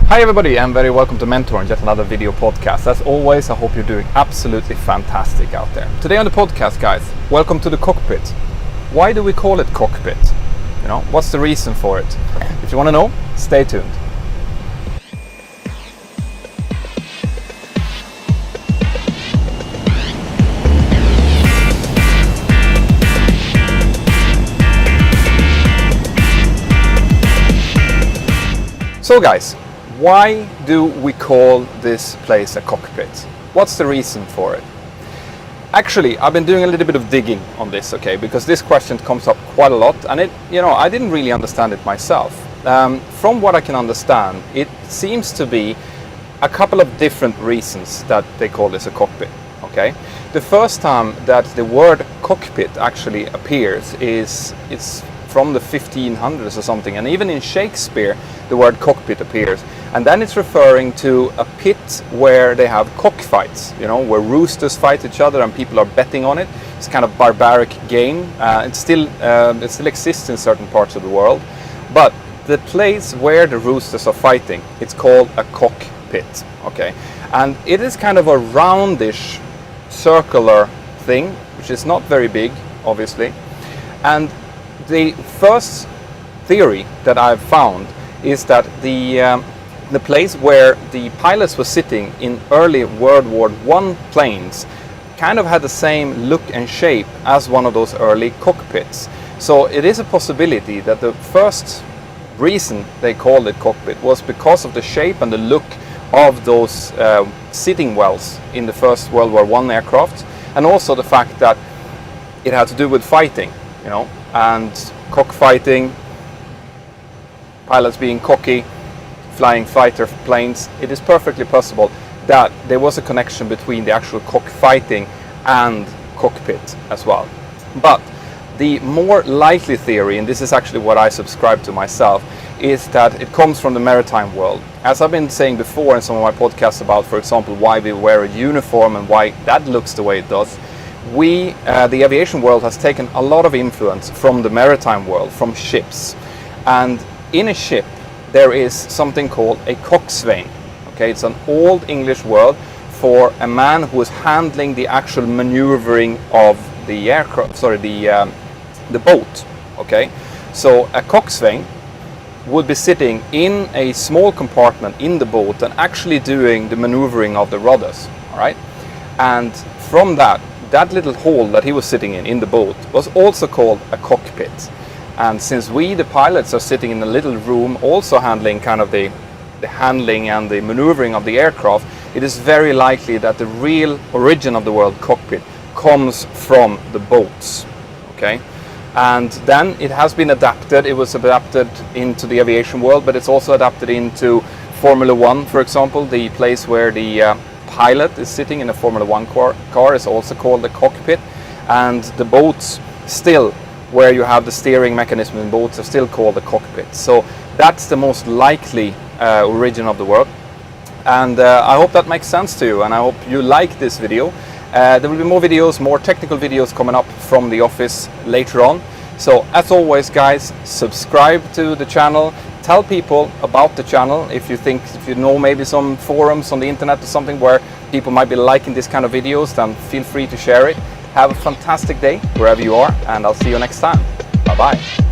Hi everybody and very welcome to Mentor and yet another video podcast. As always, I hope you're doing absolutely fantastic out there. Today on the podcast, guys, welcome to the cockpit. Why do we call it cockpit? You know, what's the reason for it? If you want to know, stay tuned. So guys, why do we call this place a cockpit? What's the reason for it? Actually, I've been doing a little bit of digging on this, okay, because this question comes up quite a lot, and I didn't really understand it myself. From what I can understand, it seems to be a couple of different reasons that they call this a cockpit, okay? The first time that the word cockpit actually appears it's from the 1500s or something, and even in Shakespeare the word cockpit appears, and then it's referring to a pit where they have cockfights, where roosters fight each other and people are betting on it. It's kind of barbaric game. It still exists in certain parts of the world, but the place where the roosters are fighting, it's called a cockpit, okay? And it is kind of a roundish circular thing, which is not very big, obviously. And the first theory that I've found is that the place where the pilots were sitting in early World War I planes kind of had the same look and shape as one of those early cockpits. So it is a possibility that the first reason they called it cockpit was because of the shape and the look of those sitting wells in the First World War I aircraft, and also the fact that it had to do with fighting, and cockfighting, pilots being cocky, flying fighter planes. It is perfectly possible that there was a connection between the actual cockfighting and cockpit as well. But the more likely theory, and this is actually what I subscribe to myself, is that it comes from the maritime world. As I've been saying before in some of my podcasts about, for example, why we wear a uniform and why that looks the way it does, the aviation world has taken a lot of influence from the maritime world, from ships. And in a ship, there is something called a coxswain. Okay, it's an old English word for a man who is handling the actual maneuvering of the aircraft, the boat. Okay, so a coxswain would be sitting in a small compartment in the boat and actually doing the maneuvering of the rudders. All right, and from that little hole that he was sitting in the boat was also called a cockpit. And since we, the pilots, are sitting in a little room also handling kind of the handling and the maneuvering of the aircraft, it is very likely that the real origin of the word cockpit comes from the boats, okay? And then it has been adapted. It was adapted into the aviation world, but it's also adapted into Formula One, for example. The place where the pilot is sitting in a Formula One car is also called the cockpit, and the boats still, where you have the steering mechanism in boats, are still called the cockpit. So that's the most likely origin of the word. And I hope that makes sense to you, and I hope you like this video. There will be more videos, more technical videos coming up from the office later on. So as always, guys, subscribe to the channel. Tell people about the channel. If you know maybe some forums on the internet or something where people might be liking this kind of videos, then feel free to share it. Have a fantastic day wherever you are, and I'll see you next time. Bye bye.